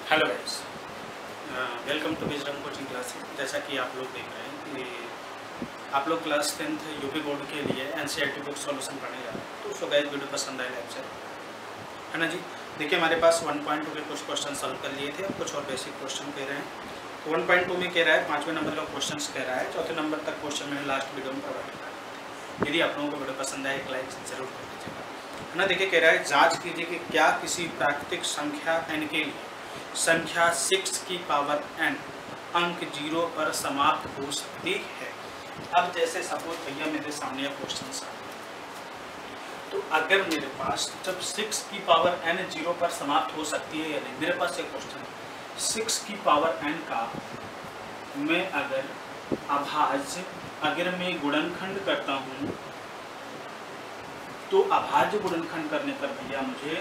Hello guys, welcome to wisdom coaching classes. जैसा कि आप लोग देख रहे हैं कि आप लोग क्लास 10th यूपी बोर्ड के लिए एनसीईआरटी बुक सॉल्यूशन पढ़ने जा रहे हैं। तो गाइस वीडियो पसंद आए लाइक शेयर है ना जी। देखिए हमारे पास 1.2 के कुछ क्वेश्चन सॉल्व कर लिए थे, अब कुछ और बेसिक क्वेश्चन कह रहे हैं। तो 1.2 में कह रहा है 5वें नंबर का क्वेश्चन कह रहा है, चौथे नंबर तक क्वेश्चन मैंने लास्ट वीडियो में प्रोवाइड करा। यदि आप लोगों को वीडियो पसंद आए एक लाइक जरूर कर दीजिएगा है ना। देखिए कह रहा है जाँच कीजिए कि क्या किसी प्राकृतिक संख्या n के लिए संख्या 6 की पावर n अंक 0 पर समाप्त हो सकती है। अब जैसे सपोज भैया मेरे सामने क्वेश्चन है, तो अगर मेरे पास जब 6 की पावर n 0 पर समाप्त हो सकती है या नहीं, मेरे पास एक क्वेश्चन है 6 की पावर n का मैं अगर अगर मैं गुणनखंड करता हूँ तो अभाज्य गुणनखंड करने पर भैया मुझे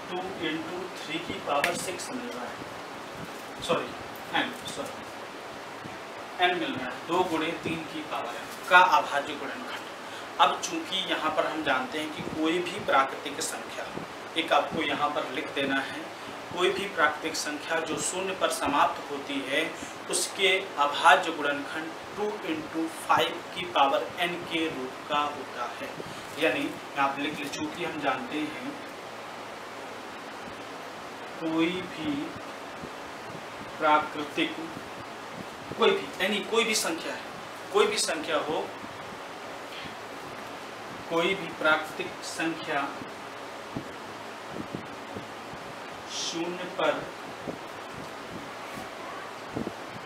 2 × 3 की पावर 6 मिल रहा है, n मिल रहा है, 2 × 3 की पावर n का अभाज्य गुणनखंड। अब चूंकि यहाँ पर हम जानते हैं कि कोई भी प्राकृतिक संख्या, एक आपको यहाँ पर लिख देना है, कोई भी प्राकृतिक संख्या जो 0 पर समाप्त होती है उसके अभाज्य गुणनखंड 2 × 5 की पावर n के रूप का होता है। यानी आप लिख लीजिए, चूँकि हम जानते हैं कोई भी प्राकृतिक कोई भी संख्या है, कोई भी संख्या हो, कोई भी प्राकृतिक संख्या 0 पर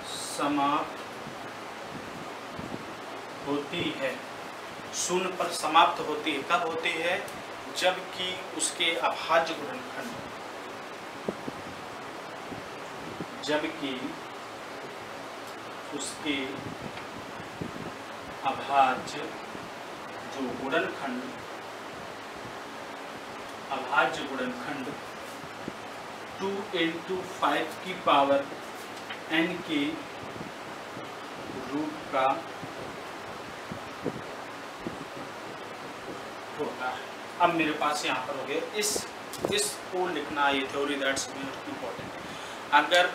समाप्त होती है, 0 पर समाप्त होती है। कब होती है? जबकि उसके अभाज्य गुणनखंड, जबकि उसके अभाज्य जो गुणनखंड, अभाज्य गुणनखंड 2 × 5 की पावर n के रूप का होता है। अब मेरे पास यहाँ पर हो गया इसको लिखना, ये थ्योरी दैट्स इम्पोर्टेंट। अगर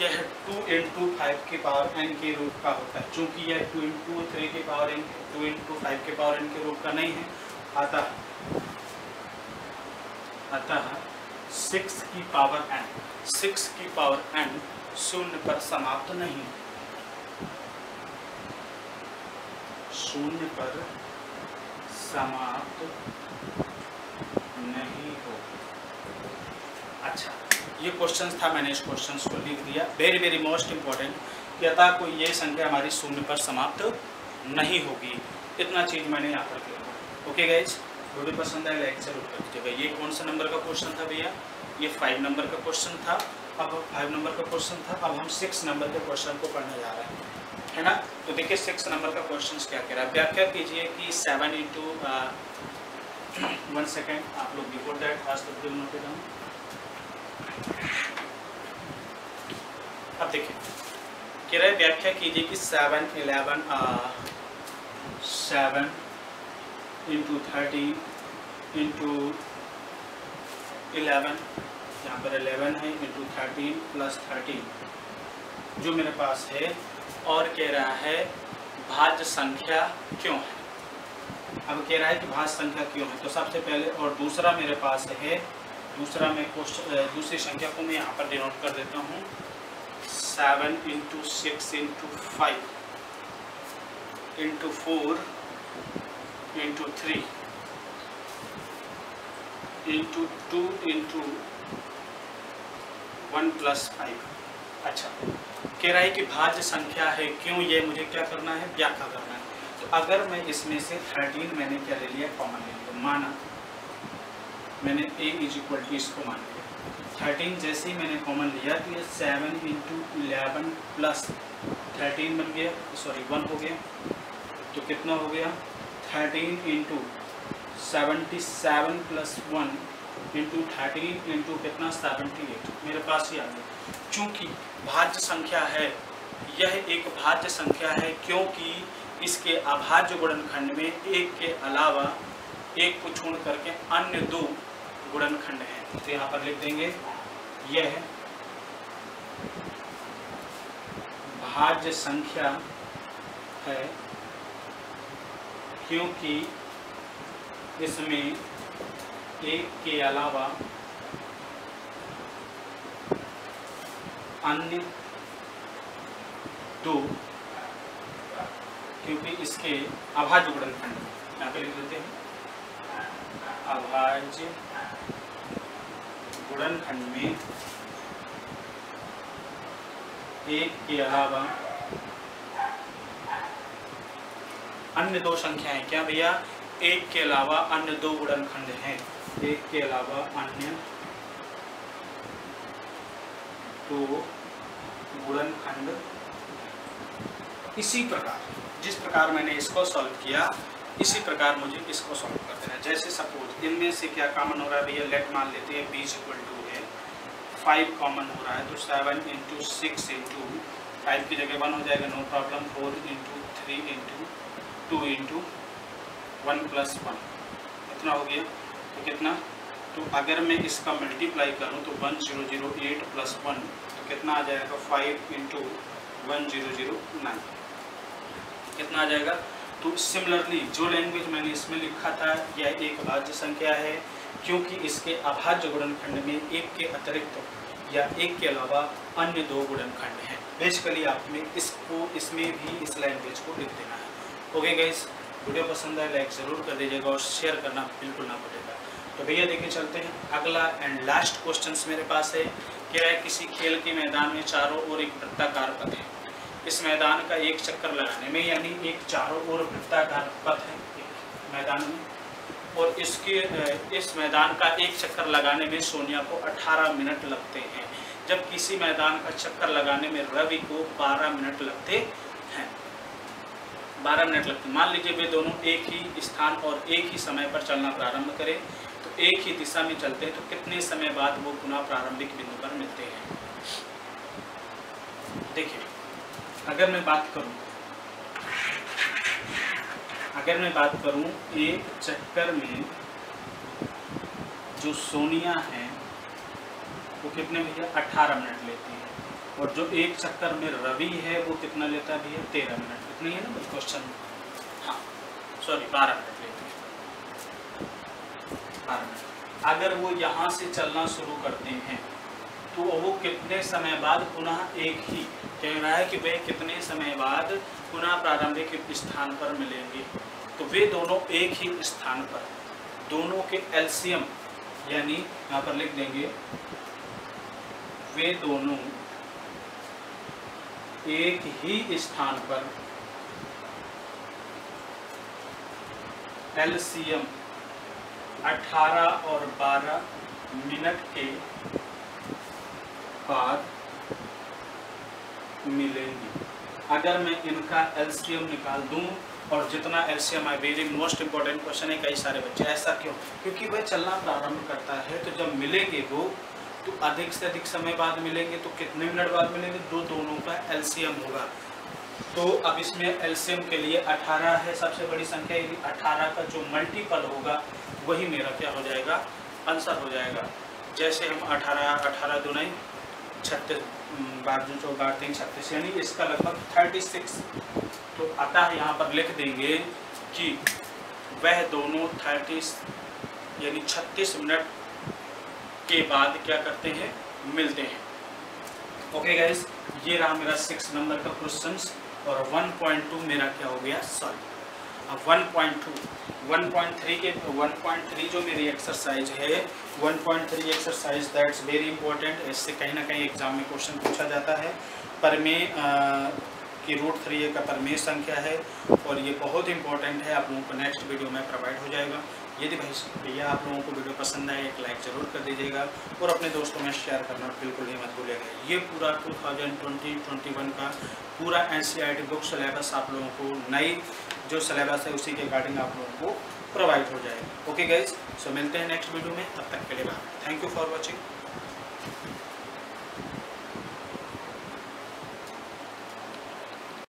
यह 2 × 5 की पावर n के रूप का होता है, चूंकि यह 2 × 3 की पावर n, 2 × 5 की पावर n के रूप का नहीं है, अतः 6 की पावर n 0 पर समाप्त नहीं, 0 पर समाप्त नहीं हो। अच्छा, ये क्वेश्चन था, मैंने इस क्वेश्चन को लिख दिया। वेरी मोस्ट इम्पोर्टेंट कि अतः कोई ये संख्या हमारी 0 पर समाप्त नहीं होगी। इतना चीज मैंने यहाँ पर किया। ओके गाइज, वीडियो पसंद आए लाइक जरूर कर दीजिएगा। ये कौन सा नंबर का क्वेश्चन था भैया? ये 5 नंबर का क्वेश्चन था। अब 5 नंबर का क्वेश्चन था, अब हम 6 नंबर के क्वेश्चन को पढ़ने जा रहे हैं, है ना। तो देखिए 6 नंबर का क्वेश्चन क्या कह रहा है, व्याख्या कीजिए कि 7 × 1 सेकेंड, आप लोग before that fast note down. अब देखिए कह रहा है व्याख्या कीजिए कि 7 × 13 × 11, यहाँ पर 11 है, × 13 + 13 जो मेरे पास है, और कह रहा है भाज्य संख्या क्यों है। अब कह रहा है कि भाज्य संख्या क्यों है, तो सबसे पहले, और दूसरा मेरे पास है, दूसरा मैं दूसरी संख्या को मैं यहाँ पर डिनोट कर देता हूँ 7 × 6 × 5 × 4 × 3 × 2 × 1 + 5। अच्छा, कह रहा है कि भाज्य संख्या है क्यों, ये मुझे क्या करना है, व्याख्या करना है। तो अगर मैं इसमें से 13 मैंने क्या ले लिया, कॉमन ले लिया, माना मैंने a = इसको मान लिया। 13 जैसे ही मैंने कॉमन लिया तो ये 7 × 11 + 13 बन गया, 1 हो गया। तो कितना हो गया, 13 × 77 + 1 × 13 × कितना, 78 मेरे पास ही आ गया। चूँकि भाज्य संख्या है, यह एक भाज्य संख्या है क्योंकि इसके अभाज्य गुणनखंड में एक के अलावा एक को छोड़ करके अन्य 2 गुणनखंड हैं। तो यहाँ पर लिख देंगे यह भाज्य संख्या है क्योंकि इसमें एक के अलावा अन्य दो, क्योंकि इसके अभाज्य गुणनखंड यहाँ पे लिख देते हैं, अभाज्य गुणनखंड में एक के अलावा अन्य दो संख्याएं, क्या भैया, एक के अलावा अन्य दो गुणनखंड हैं, एक के अलावा अन्य दो गुणनखंड। इसी प्रकार जिस प्रकार मैंने इसको सॉल्व किया इसी प्रकार मुझे इसको सॉल्व कर देना है। जैसे सपोज इनमें से क्या कॉमन हो रहा है भैया, लेट मान लेते हैं b = है 5 कॉमन हो रहा है, तो 7 × 6 × 5 की जगह 1 हो जाएगा, नो प्रॉब्लम। 4 × 3 × 2 × 1 + 1 इतना हो गया। तो कितना, तो अगर मैं इसका मल्टीप्लाई करूं तो 1008 + 1 तो कितना आ जाएगा, 5 × 1009 कितना आ जाएगा। तो सिमिलरली जो लैंग्वेज मैंने इसमें लिखा था यह एक भाज्य संख्या है क्योंकि इसके अभाज्य गुणनखंड में एक के अतिरिक्त या एक के अलावा अन्य दो गुणनखंड हैं। बेसिकली आपने इसको इसमें भी इस लैंग्वेज को लिख देना है। ओके गाइस, वीडियो पसंद आए लाइक ज़रूर कर दीजिएगा और शेयर करना बिल्कुल ना भूलिएगा। तो भैया देखिए चलते हैं, अगला एंड लास्ट क्वेश्चन मेरे पास है। कह रहा है किसी खेल के मैदान में चारों ओर एक वृत्ताकार पथ है, इस मैदान का एक चक्कर लगाने में, यानी एक चारों ओर वृत्ताकार पथ है मैदान में, और इस मैदान का एक चक्कर लगाने में सोनिया को 18 मिनट लगते हैं, जब किसी मैदान का चक्कर लगाने में रवि को 12 मिनट लगते हैं। 12 मिनट लगते। मान लीजिए वे दोनों एक ही स्थान और एक ही समय पर चलना प्रारंभ करें, तो एक ही दिशा में चलते हैं, तो कितने समय बाद वो पुनः प्रारंभिक बिंदु पर मिलते हैं। देखिए अगर मैं बात करूं एक चक्कर में जो सोनिया है वो कितने भैया 18 मिनट लेती है, और जो एक चक्कर में रवि है वो कितना लेता है भैया 13 मिनट। इतनी है ना भाई क्वेश्चन, हाँ सॉरी 12 मिनट लेती है, 12 मिनट। अगर वो यहाँ से चलना शुरू करते हैं तो वो कितने समय बाद पुनः एक ही, कह रहा है कि वे कितने समय बाद पुनः प्रारंभिक स्थान पर मिलेंगे। तो वे दोनों एक ही स्थान पर, दोनों के एलसीएम यानी यहाँ पर लिख देंगे, वे दोनों एक ही स्थान पर एलसीएम 18 और 12 मिनट के बाद मिलेंगी। अगर मैं इनका एलसीएम निकाल दूं, और जितना एलसीएम है, वेरी मोस्ट इंपॉर्टेंट क्वेश्चन है कई सारे बच्चे, ऐसा क्यों, क्योंकि वह चलना प्रारंभ करता है तो जब मिलेंगे वो तो अधिक से अधिक समय बाद मिलेंगे, तो कितने मिनट बाद मिलेंगे, दोनों का एलसीएम होगा। तो अब इसमें एलसीएम के लिए 18 है सबसे बड़ी संख्या, यदि 18 का जो मल्टीपल होगा वही मेरा क्या हो जाएगा, आंसर हो जाएगा। जैसे हम 18 दूनी 36, 12 4 3 36, यानी इसका लगभग 36। तो अतः यहाँ पर लिख देंगे कि वह दोनों 30 यानी 36 मिनट के बाद क्या करते हैं, मिलते हैं। ओके गाइस, ये रहा मेरा 6 नंबर का क्वेश्चन, और 1.2 मेरा क्या हो गया सॉल्व। अब 1.3 जो मेरी एक्सरसाइज है, 1.3 एक्सरसाइज दैट्स वेरी इंपॉर्टेंट। इससे कहीं ना कहीं एग्जाम में क्वेश्चन पूछा जाता है। परमेय की √3 का परमेय संख्या है, और ये बहुत इंपॉर्टेंट है। आप लोगों को नेक्स्ट वीडियो में प्रोवाइड हो जाएगा। यदि भैया आप लोगों को वीडियो पसंद आए एक लाइक ज़रूर कर दीजिएगा, और अपने दोस्तों में शेयर करना बिल्कुल ही मत भूलिएगा। ये पूरा 2020-21 का पूरा NCERT बुक सिलेबस आप लोगों को, नई जो सिलेबस है उसी के अकॉर्डिंग आप लोगों को प्रोवाइड हो जाएगा। ओके गाइज, सो मिलते हैं नेक्स्ट वीडियो में, तब तक के लिए bye. Thank you for watching.